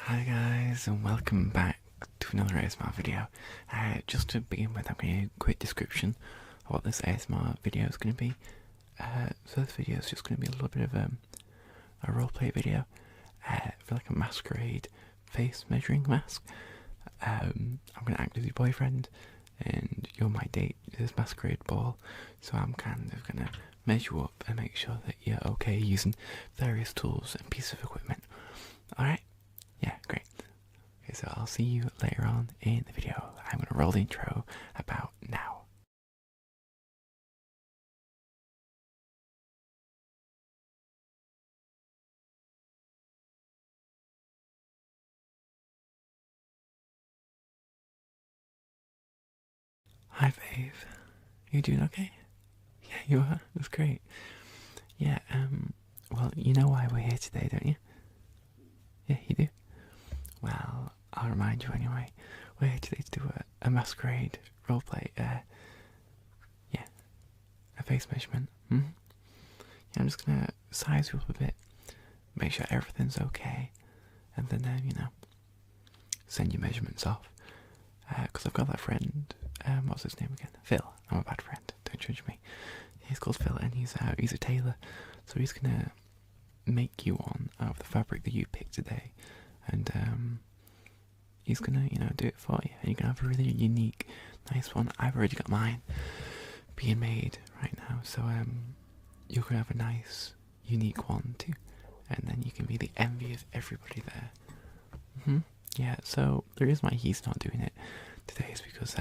Hi guys, and welcome back to another ASMR video. Just to begin with, I'm going to give a quick description of what this ASMR video is going to be. So this video is just going to be a little bit of a roleplay video for like a masquerade face measuring mask. I'm going to act as your boyfriend, and you're my date to this masquerade ball. So I'm kind of going to measure you up and make sure that you're okay using various tools and pieces of equipment. Alright? Yeah, great. Okay, so I'll see you later on in the video. I'm gonna roll the intro about now. Hi, Faith. You doing okay? Yeah, you are. That's great. Yeah, well, you know why we're here today, don't you? Yeah, you do? Well, I'll remind you anyway. We're here today to do a masquerade roleplay, yeah, a face measurement. Yeah, I'm just gonna size you up a bit, make sure everything's okay, and then, send your measurements off. Because I've got that friend, what's his name again? Phil. I'm a bad friend, don't judge me. He's called Phil, and he's a tailor, so he's gonna make you one out of the fabric that you picked today, and he's gonna, do it for you, and you're gonna have a really unique, nice one. I've already got mine being made right now, so you're gonna have a nice, unique one too, and then you can be the envy of everybody there. Yeah, so the reason why he's not doing it today is because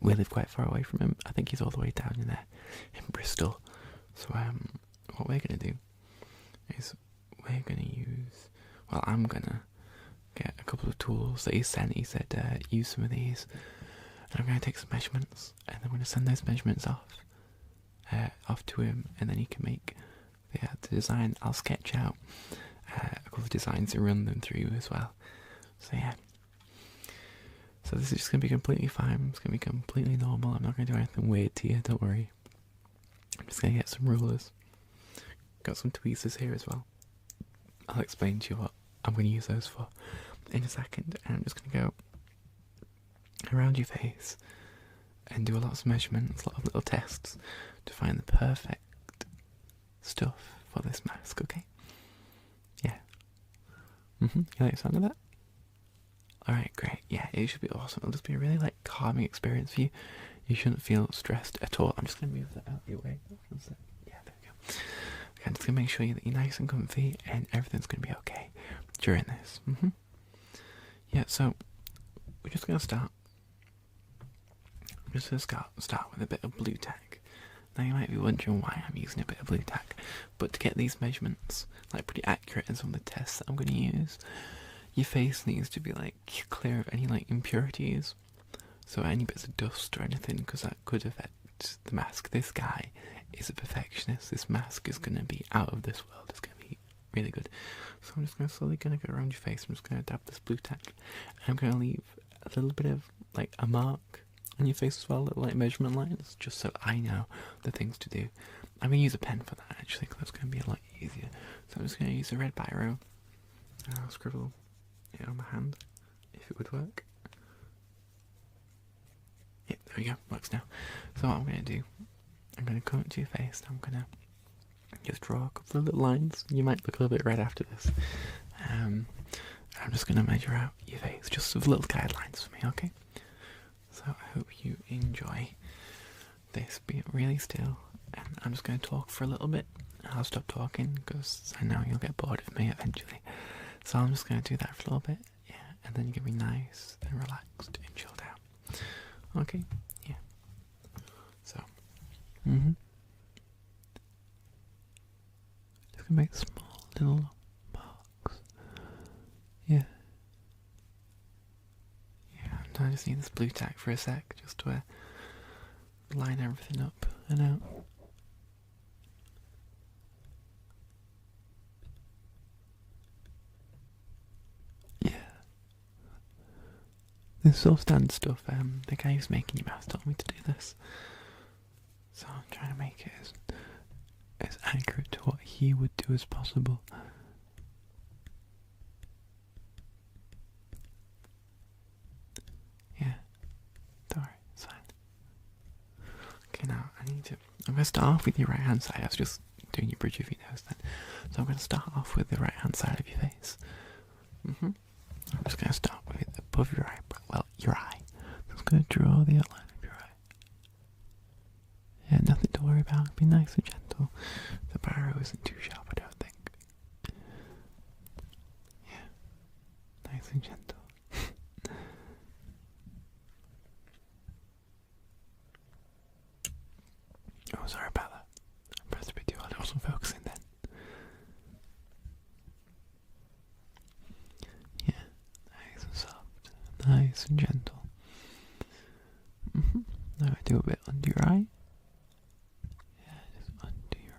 we live quite far away from him. I think he's all the way down in there in Bristol. So what we're gonna do is we're gonna use. Well, I'm gonna get a couple of tools that he sent. He said use some of these, and I'm gonna take some measurements, and I'm gonna send those measurements off to him, and then he can make the design. I'll sketch out a couple of designs and run them through you as well. So yeah. So this is just going to be completely fine. It's going to be completely normal. I'm not going to do anything weird to you, don't worry. I'm just going to get some rulers. Got some tweezers here as well. I'll explain to you what I'm going to use those for in a second. And I'm just going to go around your face and do a lot of measurements, a lot of little tests to find the perfect stuff for this mask, okay? Yeah. You like the sound of that? Alright, great. Yeah, it should be awesome. It'll just be a really calming experience for you. You shouldn't feel stressed at all. I'm just gonna move that out of your way. Yeah, there we go. Okay, I'm just gonna make sure that you're nice and comfy and everything's gonna be okay during this. Yeah, so we're just gonna start. I'm just gonna start with a bit of blue tack. Now you might be wondering why I'm using a bit of blue tack, but to get these measurements pretty accurate in some of the tests that I'm going to use, your face needs to be clear of any impurities, so any bits of dust or anything, because that could affect the mask. This guy is a perfectionist. This mask is going to be out of this world. It's going to be really good. So I'm just slowly going to go around your face. I'm just going to dab this blue tack, and I'm going to leave a little bit of a mark on your face as well, little measurement lines, just so I know the things to do. I'm going to use a pen for that actually, because that's going to be a lot easier. So I'm just going to use a red biro, and I'll scribble it on my hand, if it would work. Yep, there we go, works now. So what I'm going to do, I'm going to come up to your face, and I'm going to just draw a couple of little lines. You might look a little bit red after this. I'm just going to measure out your face, just with little guidelines for me, okay? So I hope you enjoy this. Be really still, and I'm just going to talk for a little bit. I'll stop talking because I know you'll get bored of me eventually. So I'm just going to do that for a little bit, yeah, and then you can be nice and relaxed and chilled out. Okay, yeah. So, just gonna make small little marks. Yeah. I just need this blue tack for a sec, just to line everything up and out. Yeah. This is all standard stuff. The guy who's making your mask told me to do this. So I'm trying to make it as accurate to what he would do as possible. I'm going to start off with your right hand side. I was just doing your bridge of your nose then. So I'm going to start off with the right hand side of your face. I'm just going to start with above your eyebrow. Well, your eye. I'm just going to draw the outline of your eye. Yeah, nothing to worry about. Be nice and gentle. The barrow isn't too sharp, I don't think. Yeah, nice and gentle. Oh, sorry about that. I pressed a bit too hard. I wasn't focusing then. Yeah, nice and soft, nice and gentle. Now I do a bit under your eye. Yeah, just under your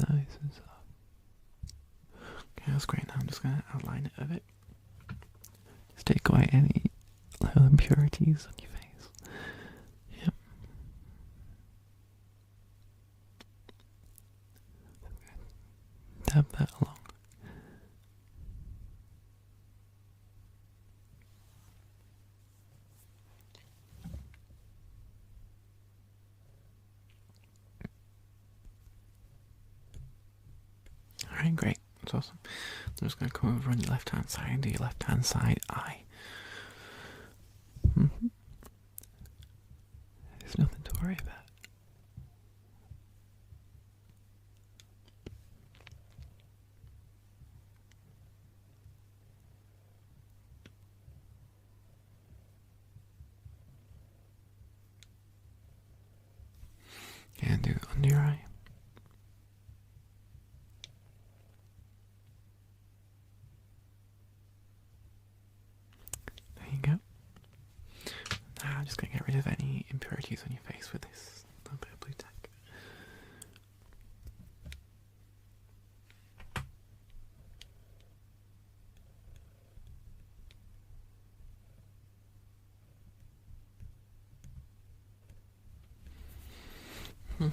eye. Nice and soft. Okay, that's great. Now I'm just going to outline it a bit. Just take away any little impurities on your face. Yep. Dab that along. Alright, great. That's awesome. I'm just going to come over on your left hand side and do your left hand side eye. There's nothing to worry about. And do it under your eye. There you go. Now I'm just going to get rid of any impurities on your face with this little bit of blue tack.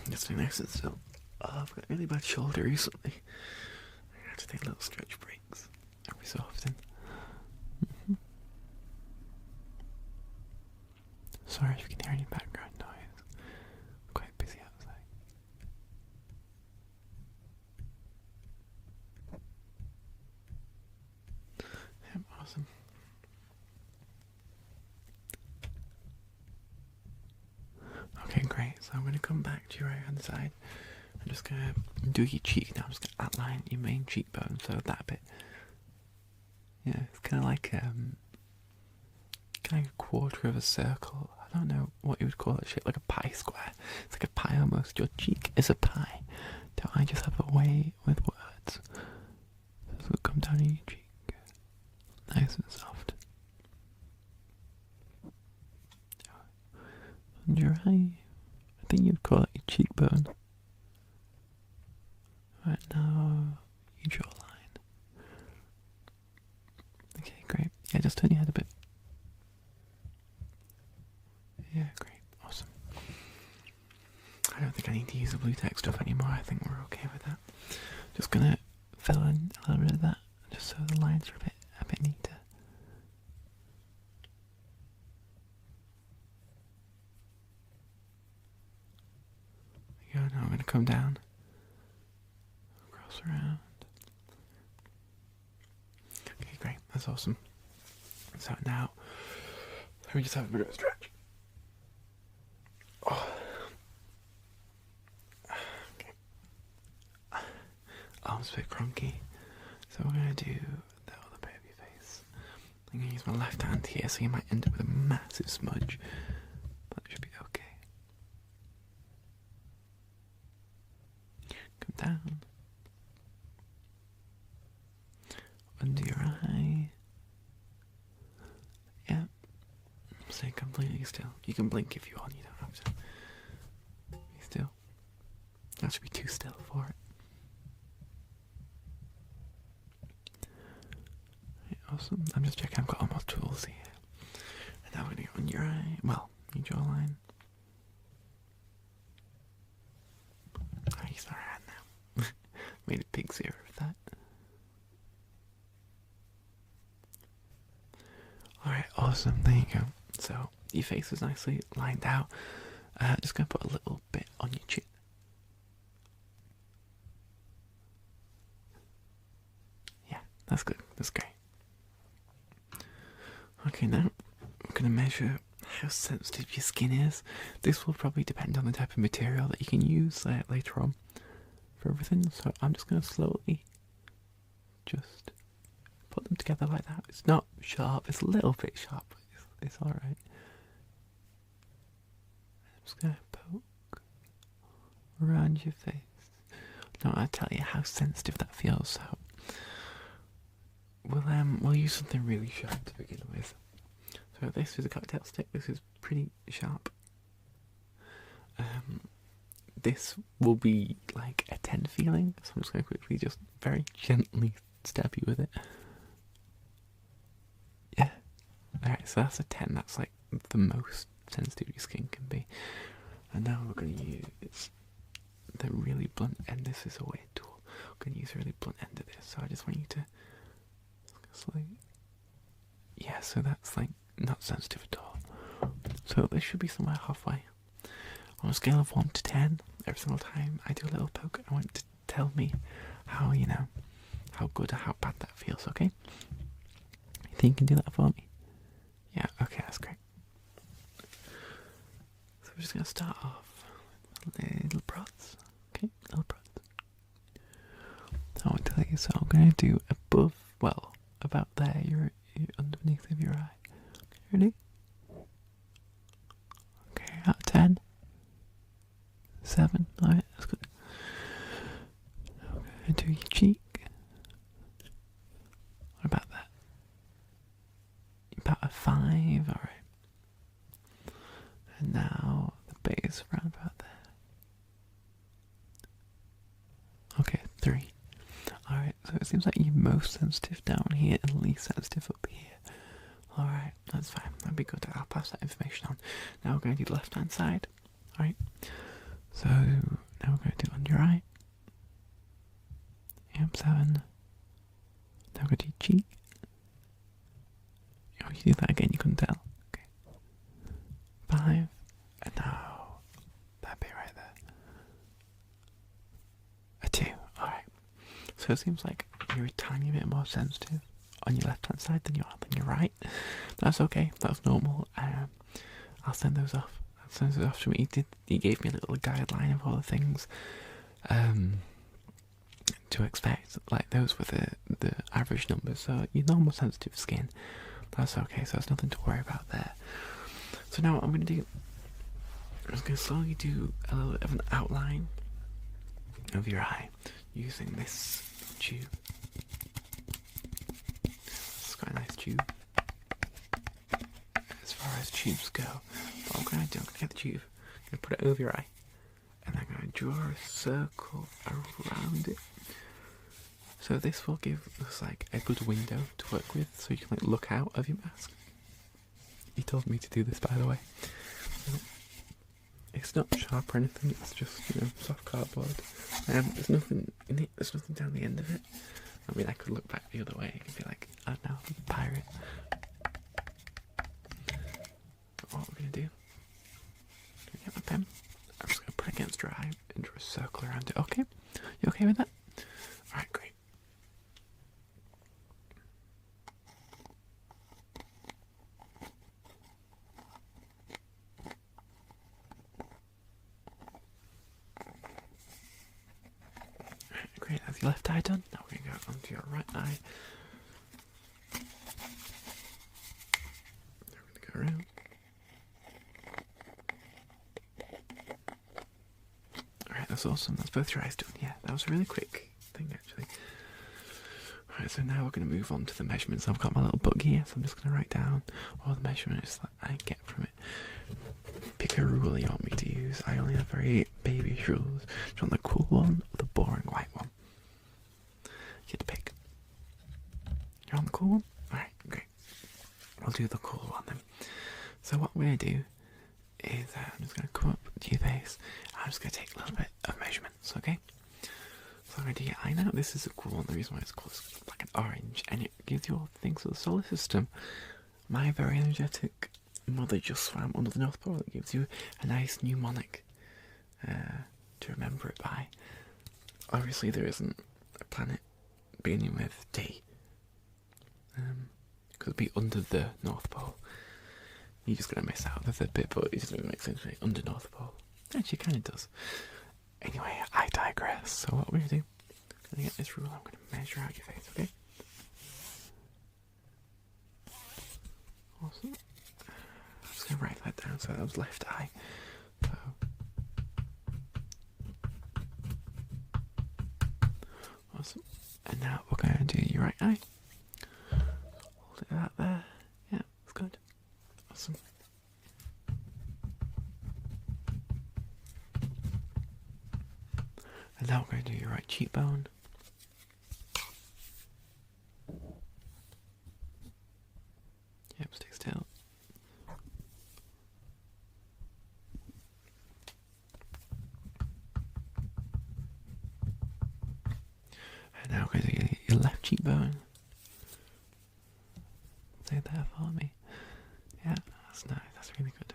Just stay nice and still. Oh, I've got a really bad shoulder recently. I have to take little stretch breaks every so often. Sorry if you can hear any background noise. I'm quite busy outside. Yep, awesome. Okay, great. So I'm going to come back to your right hand side. I'm just going to do your cheek now. I'm just going to outline your main cheekbone. So that bit. Yeah, it's kind of like a quarter of a circle. I don't know what you would call that shape, like a pie square. It's like a pie almost. Your cheek is a pie. Don't I just have a way with words? So it'll come down in your cheek. Nice and soft. And your eye, I think you'd call it your cheekbone. Right now, your jawline. Okay, great. Yeah, just turn your head a bit. Yeah, great. Awesome. I don't think I need to use the blue tack stuff anymore. I think we're okay with that. Just gonna fill in a little bit of that, just so the lines are a bit neater. There you go. Now I'm gonna come down, cross around. Okay, great. That's awesome. So now, let me just have a bit of a stretch. Oh. Okay. Arms a bit cronky. So we're going to do the other bit of your face. I'm going to use my left hand here, so you might end up with a massive smudge. But it should be okay. Come down. Under your eye. Yep. Stay completely still. You can blink if you want, you don't have to. Be still. That should be too still for it. Right, awesome. I'm just checking I've got all my tools here. And now we're going to go on your eye. Well, your jawline. I use our hand now. Made a big zero of that. Alright, awesome. There you go. So, your face is nicely lined out. Just going to put a little bit on your chin. Yeah, that's good. That's great. Okay, now I'm going to measure how sensitive your skin is. This will probably depend on the type of material that you can use later on for everything. So I'm just going to slowly just put them together like that. It's not sharp, it's a little bit sharp, but it's alright. I'm just going to poke around your face. I don't want to tell you how sensitive that feels, so we'll use something really sharp to begin with. So this is a cocktail stick. This is pretty sharp. This will be like a 10 feeling, so I'm just going to quickly, just very gently stab you with it. Yeah. Alright, so that's a 10. That's like the most sensitive your skin can be. And now we're going to use the really blunt end. This is a weird tool. We're going to use a really blunt end of this. So I just want you to yeah, so that's like not sensitive at all. So this should be somewhere halfway. On a scale of 1 to 10, every single time I do a little poke, I want to tell me how, how good or how bad that feels, okay? You think you can do that for me? Yeah, okay, that's great. So we're just going to start off with little prods, okay? Little prods. I want to tell you, so I'm going to do above, well, about there, you're underneath of your eye. Okay, ready? Okay, out of 10. 7, alright, that's good. Okay, do your cheek. What about that? About a 5, alright. And now the base around about there. Okay, 3. Alright, so it seems like you're most sensitive down here and least sensitive up here. Alright, that's fine. That'd be good. I'll pass that information on. Now we're going to do the left hand side. Alright. So now we're going to do under your eye. Yep, 7. Now we're going to do cheek. Oh, you do that again, you couldn't tell. Okay. 5. And now that bit right there. A 2. Alright. So it seems like you're a tiny bit more sensitive on your left hand side than you are on your right. That's okay, that's normal. I'll send those off. I'll send those off to me. He gave me a little guideline of all the things to expect. Like those were the average numbers. So your normal sensitive skin, that's okay. So there's nothing to worry about there. So now what I'm going to do, I'm just going to slowly do a little bit of an outline of your eye using this tube. It's quite a nice tube as far as tubes go. But I'm going to get the tube, I'm going to put it over your eye, and I'm going to draw a circle around it. So this will give us like a good window to work with, so you can like look out of your mask. He told me to do this, by the way. It's not sharp or anything, it's just, soft cardboard. There's nothing in it, there's nothing down the end of it. I mean, I could look back the other way and be like, I don't know, pirate. But what we're going to do, I'm going to get my pen, I'm just going to put it against your eye and draw a circle around it, okay? You okay with that? Alright, great. Great, that's your left eye done. Now we're going to go onto your right eye. We're going to go around. Alright, that's awesome. That's both your eyes done. Yeah, that was a really quick thing actually. Alright, so now we're going to move on to the measurements. I've got my little book here, so I'm just going to write down all the measurements that I get from it. Pick a ruler you want me to use. I only have very babyish rules. Do you want the cool one or the boring white one? You get to pick. You're on the cool one? Alright, great. I'll do the cool one then. So what I'm going to do is I'm just going to come up to your face. I'm just going to take a little bit of measurements, okay? So I'm going to do your eye now. This is a cool one. The reason why it's cool is like an orange, and it gives you all the things of the solar system. My very energetic Mother just swam under the North Pole. It gives you a nice mnemonic to remember it by. Obviously, there isn't a planet beginning with D. Could be under the North Pole. You're just gonna miss out the third bit, but it doesn't really make sense, right? Under North Pole. Actually, it kind of does. Anyway, I digress. So what we're gonna do? I'm gonna get this rule. I'm gonna measure out your face. Okay. Awesome. I'm just gonna write that down. So that was left eye. So. Awesome. And now we're going to do your right eye. Hold it out there. Yeah, that's good. Awesome. And now we're going to do your right cheekbone. Yep, stay still. And now we're going to do your left cheekbone. Say that for me. Yeah, that's nice. That's really good.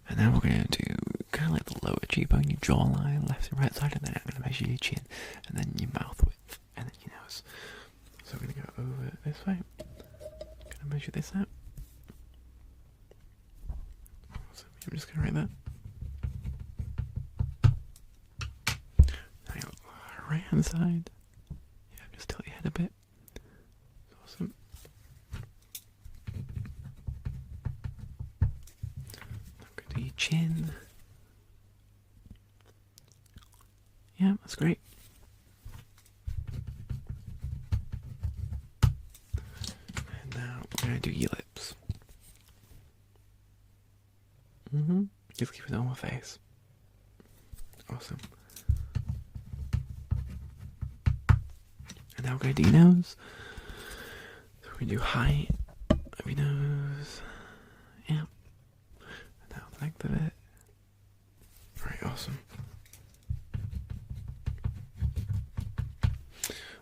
And now we're going to do kind of like the lower cheekbone, your jawline, left and right side, and then I'm going to measure your chin, and then your mouth width, and then your nose. So we're going to go over this way. Going to measure this out. So I'm just going to write that. Now your right hand side. Yeah, just tilt your head a bit. Awesome. Go to your chin. Yeah, that's great. And now we're going to do your lips. Just keep it on my face. Awesome. And now we're going to do your nose. So we're going to do height of your nose. Yeah. And now the length of it. Alright, awesome.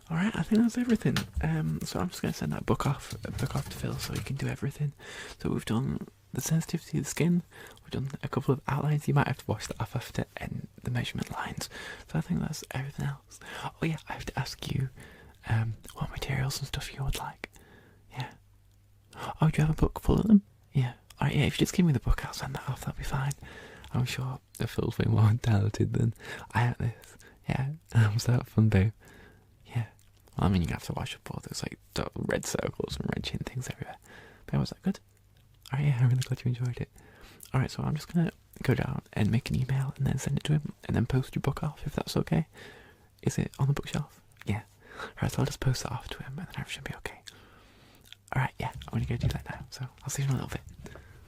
Alright, I think that's everything. So I'm just going to send that book off to Phil so he can do everything. So we've done the sensitivity of the skin, we've done a couple of outlines. You might have to wash that off after, and the measurement lines. So I think that's everything else. Oh yeah, I have to ask you what materials and stuff you would like. Yeah. Oh, do you have a book full of them? Yeah. Alright, yeah, if you just give me the book, I'll send that off, that'll be fine. I'm sure the Phil's way more talented than I am at this. Yeah, was that fun, babe? Yeah. Well, I mean, you have to wash up all those, like, red circles and red chin things everywhere. But was that good? Alright, yeah, I'm really glad you enjoyed it. Alright, so I'm just gonna go down and make an email and then send it to him and then post your book off, if that's okay. Is it on the bookshelf? Yeah. Alright, so I'll just post it off to him and then everything should be okay. Alright, yeah, I'm gonna go do that now, so I'll see you in a little bit.